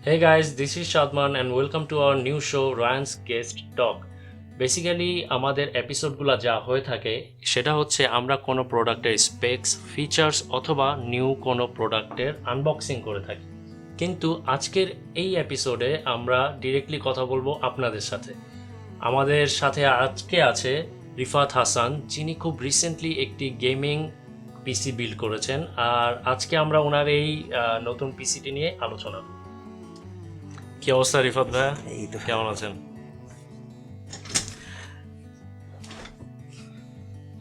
Hey guys, this is Shadman and welcome to our new show Ryan's Guest Talk. Basically আমাদের এপিসোডগুলো যা হয়ে থাকে সেটা হচ্ছে আমরা কোনো প্রোডাক্টের স্পেকস, ফিচার্স অথবা নিউ কোনো প্রোডাক্টের আনবক্সিং করে থাকি। কিন্তু আজকের এই এপিসোডে আমরা ডিরেক্টলি কথা বলবো আপনাদের সাথে। আমাদের সাথে আজকে আছে রিফাত হাসান, যিনি খুব রিসেন্টলি একটি গেমিং পিসি বিল্ড করেছেন, আর আজকে আমরা ওনার এই নতুন পিসিটি নিয়ে আলোচনা করব। কি অবস্থা রিফাত ভাই? এই তো কেমন আছেন?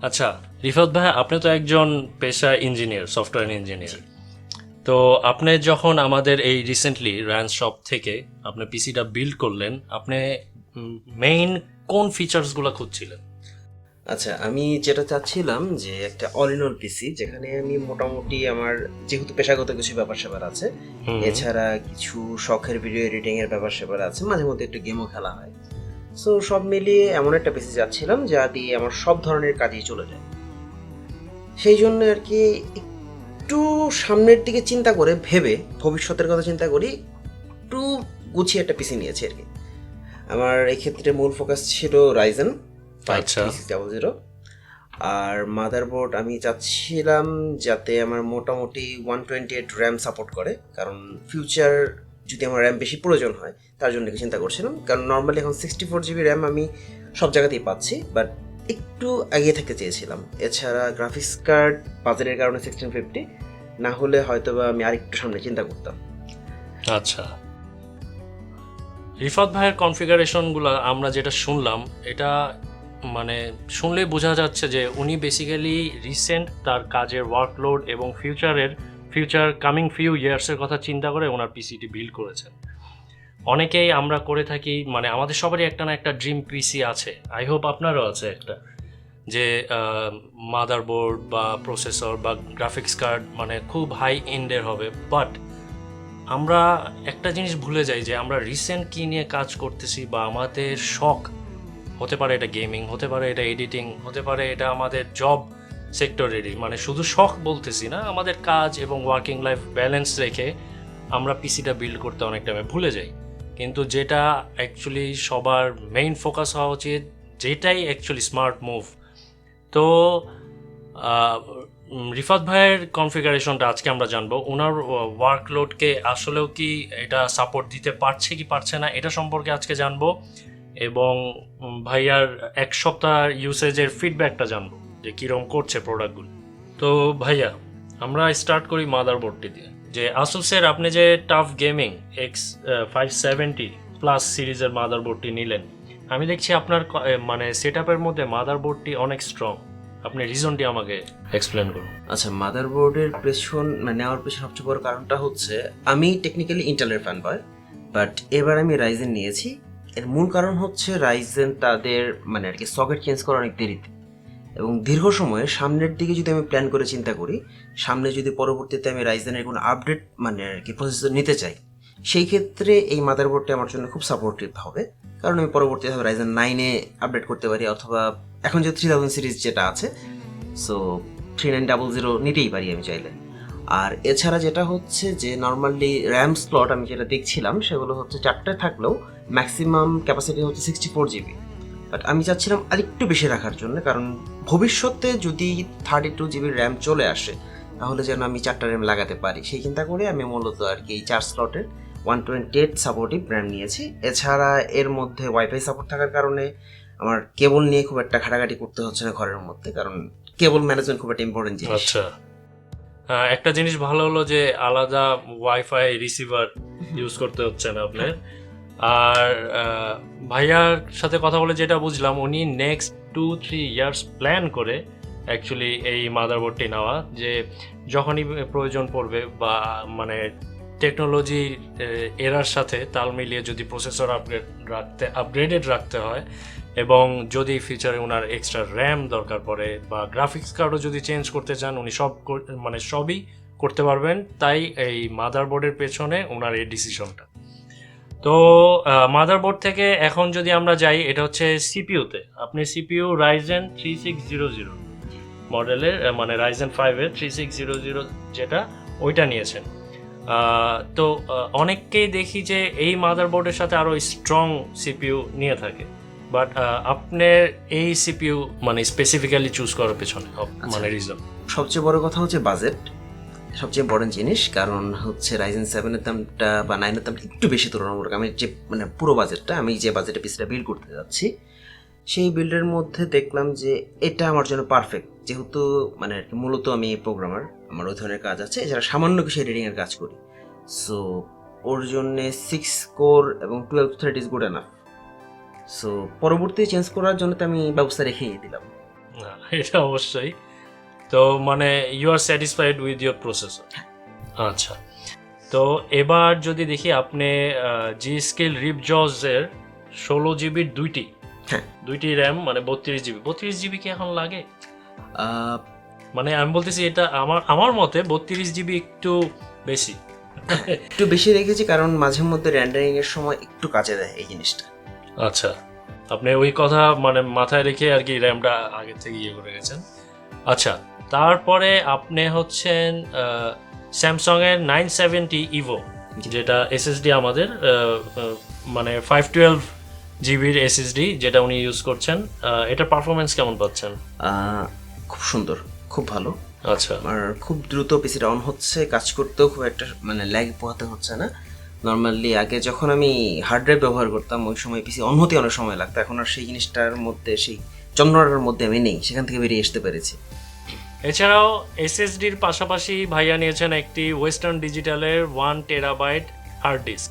আচ্ছা রিফাত ভাই, আপনি তো একজন পেশা ইঞ্জিনিয়ার, সফটওয়্যার ইঞ্জিনিয়ার। তো আপনি যখন আমাদের এই রিসেন্টলি র্যান্স শপ থেকে আপনি পিসিটা বিল্ড করলেন, আপনি মেইন কোন ফিচার্সগুলো খুঁজছিলেন? আচ্ছা, আমি যেটা চাচ্ছিলাম যে একটা অল ইন অল পিসি, যেখানে আমি মোটামুটি আমার যেহেতু পেশাগত কিছু ব্যাপার স্যাপার আছে, এছাড়া কিছু শখের ভিডিও এডিটিং এর ব্যাপার স্যাপার আছে, মাঝে মধ্যে একটু গেমও খেলা হয়। সো সব মিলিয়ে এমন একটা পিসি চাচ্ছিলাম যা দিয়ে আমার সব ধরনের কাজই চলে যায়। সেই জন্য আর কি একটু সামনের দিকে চিন্তা করে ভেবে, ভবিষ্যতের কথা চিন্তা করি, একটু গুছিয়ে একটা পিসি নিয়েছি আর কি। আমার এই ক্ষেত্রে মূল ফোকাস ছিল রাইজেন 5600, আর মাদারবোর্ড আমি চাচ্ছিলাম যাতে আমার মোটামুটি 128 র্যাম সাপোর্ট করে, কারণ ফিউচার যদি আমার র্যাম বেশি প্রয়োজন হয় তার জন্য চিন্তা করছিলাম। কারণ নর্মালি এখন 64 জিবি র্যাম আমি সব জায়গাতেই পাচ্ছি, বাট একটু এগিয়ে থাকতে চেয়েছিলাম। এছাড়া গ্রাফিক্স কার্ড বাজারের কারণে 1650, না হলে হয়তো বা আমি আরেকটু সামনে চিন্তা করতাম। আচ্ছা, রিফাত ভাইয়ের কনফিগারেশনগুলো আমরা যেটা শুনলাম, এটা মানে শুনলেই বোঝা যাচ্ছে যে উনি বেসিক্যালি রিসেন্ট তার কাজের ওয়ার্কলোড এবং ফিউচার কামিং ফিউ ইয়ার্সের কথা চিন্তা করে ওনার পিসিটি বিল্ড করেছেন। অনেকেই আমরা করে থাকি, মানে আমাদের সবারই একটা না একটা ড্রিম পিসি আছে, আই হোপ আপনারও আছে একটা, যে মাদারবোর্ড বা প্রসেসর বা গ্রাফিক্স কার্ড মানে খুব হাই এন্ডের হবে। বাট আমরা একটা জিনিস ভুলে যাই যে আমরা রিসেন্ট কী নিয়ে কাজ করতেছি, বা আমাদের শখ হতে পারে এটা গেমিং, হতে পারে এটা এডিটিং, হতে পারে এটা আমাদের জব সেক্টরেরই, মানে শুধু শখ বলতেছি না, আমাদের কাজ এবং ওয়ার্কিং লাইফ ব্যালেন্স রেখে আমরা পিসিটা বিল্ড করতে অনেক টাইমে ভুলে যাই। কিন্তু যেটা অ্যাকচুয়ালি সবার মেইন ফোকাস হওয়া উচিত, যেটাই অ্যাকচুয়ালি স্মার্ট মুভ। তো রিফাত ভাইয়ের কনফিগারেশনটা আজকে আমরা জানবো। ওনার ওয়ার্কলোডকে আসলেও কি এটা সাপোর্ট দিতে পারছে কি পারছে না, এটা সম্পর্কে আজকে জানবো, এবং ভাইয়ার এক সপ্তাহ ইউসেজের ফিডব্যাকটা জানবো যে কীরকম করছে প্রোডাক্টগুলো। তো ভাইয়া, আমরা স্টার্ট করি মাদারবোর্ডটি দিয়ে। যে আসুসের আপনি যে টাফ গেমিং X570 প্লাস সিরিজের মাদারবোর্ডটি নিলেন, আমি দেখছি আপনার মানে সেট আপের মধ্যে মাদারবোর্ডটি অনেক স্ট্রং। আপনি রিজনটি আমাকে এক্সপ্লেন করুন। আচ্ছা, মাদারবোর্ডের পেছন নেওয়ার পেছনে সবচেয়ে বড় কারণটা হচ্ছে আমি টেকনিক্যালি ইন্টেলের ফ্যান বয়, বাট এবার আমি রাইজেন নিয়েছি। এর মূল কারণ হচ্ছে রাইজেন তাদের মানে আর কি সকেট চেঞ্জ করা অনেক দেরিতে, এবং দীর্ঘ সময়ে সামনের দিকে যদি আমি প্ল্যান করে চিন্তা করি, সামনে যদি পরবর্তীতে আমি রাইজেনের কোনো আপডেট মানে আর কি প্রসেসর নিতে চাই, সেই ক্ষেত্রে এই মাদারবোর্ডটি আমার জন্য খুব সাপোর্টিভ হবে। কারণ আমি পরবর্তীতে রাইজেন 9-এ আপডেট করতে পারি, অথবা এখন যে 3000 সিরিজ যেটা আছে, সো 3900 নিতেই পারি আমি চাইলে। আর এছাড়া যেটা হচ্ছে যে নর্মালি র্যাম স্লট আমি যেটা দেখছিলাম সেগুলো হচ্ছে 4টে থাকলেও ম্যাক্সিমাম ক্যাপাসিটি হচ্ছে 64 জিবি, বাট আমি চাচ্ছিলাম আরেকটু বেশি রাখার জন্য, কারণ ভবিষ্যতে যদি 32 জিবির র্যাম চলে আসে তাহলে যেন আমি 4টা র্যাম লাগাতে পারি, সেই চিন্তা করে আমি মূলত আর কি এই 4 স্লটের 128 সাপোর্টিভ র্যাম নিয়েছি। এছাড়া এর মধ্যে ওয়াইফাই সাপোর্ট থাকার কারণে আমার কেবল নিয়ে খুব একটা ঘাটাঘাটি করতে হচ্ছে না ঘরের মধ্যে, কারণ কেবল ম্যানেজমেন্ট খুব একটা ইম্পর্টেন্ট জিনিস। আচ্ছা, একটা জিনিস ভালো হলো যে আলাদা ওয়াইফাই রিসিভার ইউজ করতে হচ্ছে না আপনার। আর ভাইয়ার সাথে কথা বলে যেটা বুঝলাম, উনি নেক্সট 2-3 ইয়ার্স প্ল্যান করে অ্যাকচুয়ালি এই মাদারবোর্ডটি নেওয়া, যে যখনই প্রয়োজন পড়বে বা মানে টেকনোলজি এরার সাথে তাল মিলিয়ে যদি প্রসেসর আপগ্রেডেড রাখতে হয়, এবং যদি ফিচারে ওনার এক্সট্রা র্যাম দরকার পড়ে বা গ্রাফিক্স কার্ডও যদি চেঞ্জ করতে চান, উনি সবই করতে পারবেন। তাই এই মাদারবোর্ডের পেছনে ওনার এই ডিসিশনটা। তো মাদারবোর্ড থেকে এখন যদি আমরা যাই, এটা হচ্ছে সিপিইউতে। আপনি সিপিইউ রাইজেন 3600 মডেলের, মানে রাইজেন 5-এর 3600 যেটা, ওইটা নিয়েছেন। তো অনেককেই দেখি যে এই মাদারবোর্ডের সাথে আরও স্ট্রং সিপিইউ নিয়ে থাকে, বাট আপনার এই সিপিইউ মানে স্পেসিফিক্যালি চুজ করার পেছনে মানে রিজন? সবচেয়ে বড় কথা হচ্ছে বাজেট, সবচেয়ে বড় জিনিস। কারণ হচ্ছে রাইজেন 7-এর দামটা বা 9-এর দামটা একটু বেশি তুলনামূলক। আমি যে মানে পুরো বাজেটটা, আমি যে বাজেটে পিসিটা বিল্ড করতে যাচ্ছি সেই বিল্ডের মধ্যে দেখলাম যে এটা আমার জন্য পারফেক্ট, যেহেতু মানে মূলত আমি প্রোগ্রামার, আমার ওই ধরনের কাজ আছে, এছাড়া সামান্য কিছু এডিটিংয়ের কাজ করি। সো ওর জন্যে 6 কোর এবং 12 thread is good enough. So পরবর্তী চেঞ্জ করার জন্য তো আমি ব্যবস্থা রেখেই দিলাম। এটা অবশ্যই। তো মানে you are satisfied with your processor? আচ্ছা, তো এবার যদি দেখি আপনি জি-স্কিল রিপজজের 16 জিবির দুইটি র্যাম মানে 32 জিবি কি এখন লাগে? মানে আমি বলতেছি এটা আমার মতে 32 জিবি একটু বেশি। একটু বেশি রেখেছি কারণ মাঝে মধ্যে র্যান্ডারিং এর সময় একটু কাজে দেয় এই জিনিসটা। আচ্ছা, আপনি ওই কথা মানে মাথায় রেখে আর কি র্যামটা আগে থেকে ইয়ে করে গেছেন। আচ্ছা, তারপরে আপনি হচ্ছেন স্যামসাং এর 970 ইভো, যেটা এসএসডি আমাদের মানে 512 জিবির এসএসডি যেটা উনি ইউজ করছেন। এটার পারফরমেন্স কেমন পাচ্ছেন? খুব সুন্দর, খুব ভালো। আচ্ছা, আর খুব দ্রুত পিসিটা অন হচ্ছে, কাজ করতেও খুব একটা মানে ল্যাগ পোহাতে হচ্ছে না। নর্মালি আগে যখন আমি হার্ড ড্রাইভ ব্যবহার করতাম ওই সময় পিসি অন হতে অনেক সময় লাগতো, এখন আর সেই জিনিসটার মধ্যে, সেই যন্ত্রণাটার মধ্যে আমি নেই, সেখান থেকে বেরিয়ে আসতে পেরেছি। এছাড়াও এসএসডির পাশাপাশি ভাইয়া নিয়েছেন একটি ওয়েস্টার্ন ডিজিটালের 1 টেরাবাইট হার্ড ডিস্ক,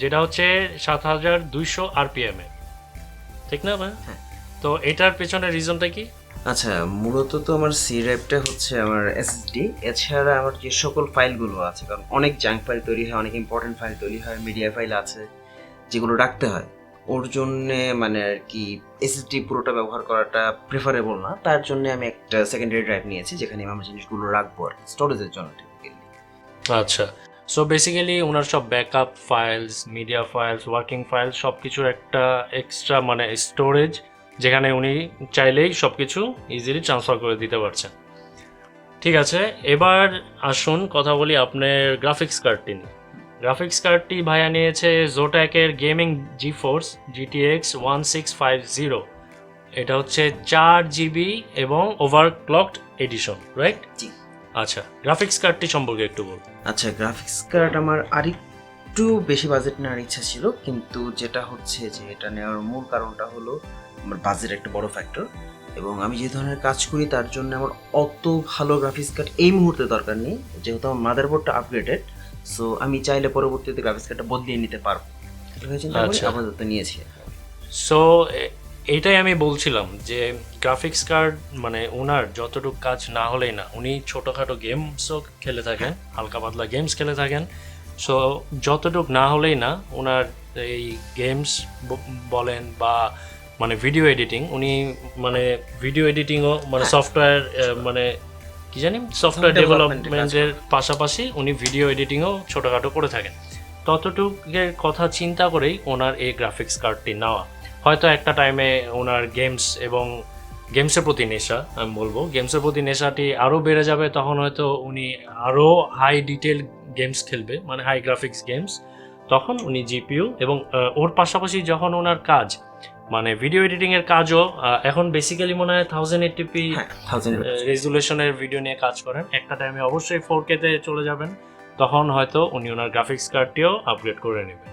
যেটা হচ্ছে 7200 আরপিএম এর, ঠিক না ভাই? হ্যাঁ। তো এটার পেছনে রিজনটা কি? আচ্ছা, মূলত তো আমার সি ড্রাইভটা হচ্ছে আমার এসএসডি, এছাড়া আমার যে সকল ফাইলগুলো আছে, কারণ অনেক জাঙ্ক ফাইল তৈরি হয়, অনেক ইম্পর্টেন্ট ফাইল তৈরি হয়, মিডিয়া ফাইল আছে যেগুলো রাখতে হয়, ওর জন্যে মানে আর কি এসএসডি পুরোটা ব্যবহার করাটা প্রেফারেবল না। তার জন্য আমি একটা সেকেন্ডারি ড্রাইভ নিয়েছি যেখানে আমি আমার জিনিসগুলো রাখবো আর স্টোরেজের জন্য। আচ্ছা, সো বেসিক্যালি ওনার সব backup files, media files, working files সব কিছুর একটা এক্সট্রা মানে স্টোরেজ, যেখানে উনি চাইলেই সব কিছু ইজিলি ট্রান্সফার করে দিতে পারছেন। ঠিক আছে, এবার আসুন কথা বলি আপনার গ্রাফিক্স কার্ডটি নিয়ে। গ্রাফিক্স কার্ডটি ভাইয়া নিয়েছে জোট্যাকের গেমিং জিফোর্স GTX 1650। এটা হচ্ছে 4 জিবি এবং ওভারক্লকড এডিশন, রাইট? জি। আচ্ছা, গ্রাফিক্স কার্ডটি সম্পর্কে একটু বল। আচ্ছা, গ্রাফিক্স কার্ড আমার আরেকটু বেশি বাজেট নেওয়ার ইচ্ছা ছিল, কিন্তু যেটা হচ্ছে যে এটা নেওয়ার মূল কারণটা হলো আমার বাজেট একটা বড় ফ্যাক্টর, এবং আমি যে ধরনের কাজ করি তার জন্য আমার অত ভালো গ্রাফিক্স কার্ড এই মুহূর্তে দরকার নেই, যেহেতু আমার মাদারবোর্ডটা আপগ্রেডেড। সো আমি চাইলে পরবর্তীতে গ্রাফিক্স কার্ডটা বদলিয়ে নিতে পারবো, আপাতত নিয়েছি। সো এইটাই আমি বলছিলাম যে গ্রাফিক্স কার্ড মানে ওনার যতটুকু কাজ না হলেই না, উনি ছোটোখাটো গেমসও খেলে থাকেন, হালকা পাতলা গেমস খেলে থাকেন। সো যতটুকু না হলেই না, ওনার এই গেমস বলেন বা মানে ভিডিও এডিটিং, উনি মানে ভিডিও এডিটিংও মানে সফটওয়্যার মানে কি জানি সফটওয়্যার ডেভেলপমেন্টের পাশাপাশি উনি ভিডিও এডিটিংও ছোটোখাটো করে থাকেন। ততটুকের কথা চিন্তা করেই ওনার এই গ্রাফিক্স কার্ডটি নেওয়া। হয়তো একটা টাইমে ওনার গেমস এবং গেমসের প্রতি নেশা, আমি বলবো গেমসের প্রতি নেশাটি আরও বেড়ে যাবে, তখন হয়তো উনি আরও হাই ডিটেল গেমস খেলবে, মানে হাই গ্রাফিক্স গেমস। তখন উনি জিপিইউ এবং ওর পাশাপাশি যখন ওনার কাজ মানে ভিডিও এডিটিংয়ের কাজও এখন বেসিক্যালি মনে হয় 1080p রেজুলেশনের ভিডিও নিয়ে কাজ করেন, একটা টাইমে অবশ্যই 4K-তে চলে যাবেন, তখন হয়তো উনি ওনার গ্রাফিক্স কার্ডটিও আপগ্রেড করে নেবেন।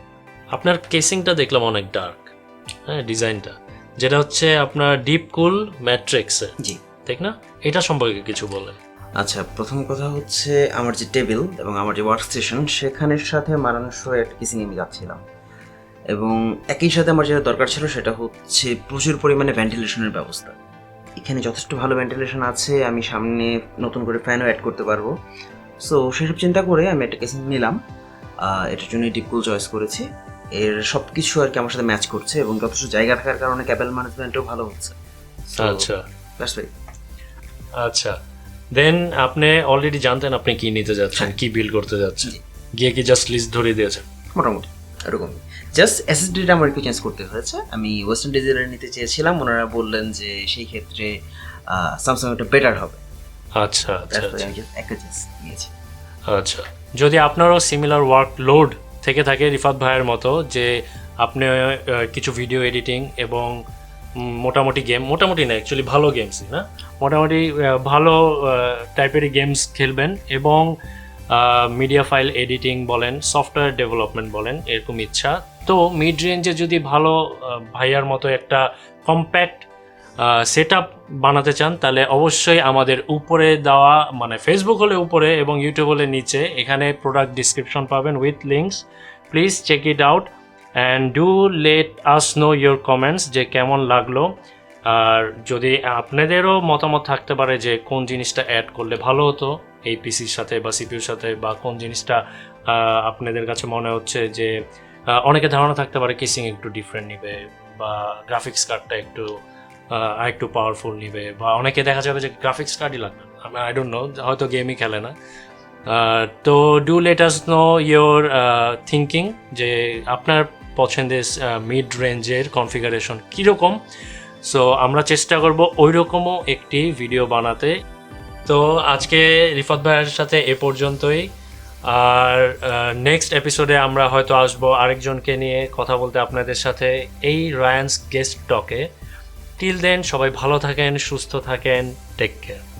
আপনার কেসিংটা দেখলাম অনেক ডার্ক, হ্যাঁ, ডিজাইনটা যেটা হচ্ছে আপনার ডিপ কুল ম্যাট্রিক্সে, জি ঠিক না? এটা সম্পর্কে কিছু বলেন। আচ্ছা, প্রথম কথা হচ্ছে আমার যে টেবিল এবং আমার যে ওয়ার্ক স্টেশন সেখানের সাথে মানানসই একটা কেসিং আমি যাচ্ছিলাম, এবং একই সাথে আমার যেটা দরকার ছিল সেটা হচ্ছে প্রচুর পরিমাণে ভেন্টিলেশনের ব্যবস্থা। এখানে যথেষ্ট ভালো ভেন্টিলেশন আছে, আমি সামনে নতুন করে ফ্যানও অ্যাড করতে পারবো। সো সেসব চিন্তা করে আমি একটা কেসিং নিলাম, এটার জন্য ডিপ কুল চয়েস করেছি। এর সব কিছু আর কি আমার সাথে ম্যাচ করছে, এবং যথেষ্ট জায়গা থাকার কারণে ক্যাবেল ম্যানেজমেন্টও ভালো হচ্ছে। আচ্ছা আচ্ছা, দেন আপনি অলরেডি জানতেন আপনি কি নিতে যাচ্ছেন, কি বিল্ড করতে যাচ্ছেন, গিয়ে কি জাস্ট লিস্ট ধরে দিয়েছেন? মোটামুটি এরকম, জাস্ট এসএসডিটা আমার একটু চেঞ্জ করতে হয়েছে। আমি ওয়েস্টার্ন ডিজিটাল নিতে চেয়েছিলাম, ওনারা বললেন যে সেই ক্ষেত্রে স্যামসাং একটা বেটার হবে। আচ্ছা আচ্ছা, আমি জাস্ট একটা চেঞ্জ নিয়েছি। আচ্ছা, যদি আপনারও সিমিলার ওয়ার্কলোড থেকে থাকে রিফাত ভাইয়ের মতো, যে আপনি কিছু ভিডিও এডিটিং এবং মোটামুটি না অ্যাকচুয়ালি ভালো গেমস না, মোটামুটি ভালো টাইপেরই গেমস খেলবেন এবং মিডিয়া ফাইল এডিটিং বলেন, সফটওয়্যার ডেভেলপমেন্ট বলেন, এরকম ইচ্ছা, তো মিড রেঞ্জে যদি ভালো ভাইয়ার মতো একটা কম্প্যাক্ট সেট আপ বানাতে চান, তাহলে অবশ্যই আমাদের উপরে দেওয়া, মানে ফেসবুক হলে উপরে এবং ইউটিউব হলে নিচে, এখানে প্রোডাক্ট ডিসক্রিপশন পাবেন with links. Please check it out and do let us know your comments যে কেমন লাগলো। আর যদি আপনাদেরও মতামত থাকতে পারে যে কোন জিনিসটা অ্যাড করলে ভালো হতো এই পিসির সাথে বা সিপিউর সাথে, বা কোন জিনিসটা আপনাদের কাছে মনে হচ্ছে যে অনেকে ধারণা থাকতে পারে কেসিং একটু ডিফারেন্ট নিবে, বা গ্রাফিক্স কার্ডটা একটু পাওয়ারফুল নিবে, বা অনেকে দেখা যাবে যে গ্রাফিক্স কার্ডই লাগবে, আই ডোন্ট নো, হয়তো গেমই খেলে না। তো do let us know your thinking যে আপনার পছন্দের মিড রেঞ্জের কনফিগারেশন কীরকম। সো আমরা চেষ্টা করব ওই রকমও একটি ভিডিও বানাতে। তো আজকে রিফাত ভাইয়ের সাথে এ পর্যন্তই, আর নেক্সট এপিসোডে আমরা হয়তো আসবো আরেকজনকে নিয়ে কথা বলতে আপনাদের সাথে এই রায়ানস গেস্ট টকে। টিল দেন সবাই ভালো থাকেন, সুস্থ থাকেন, টেক কেয়ার।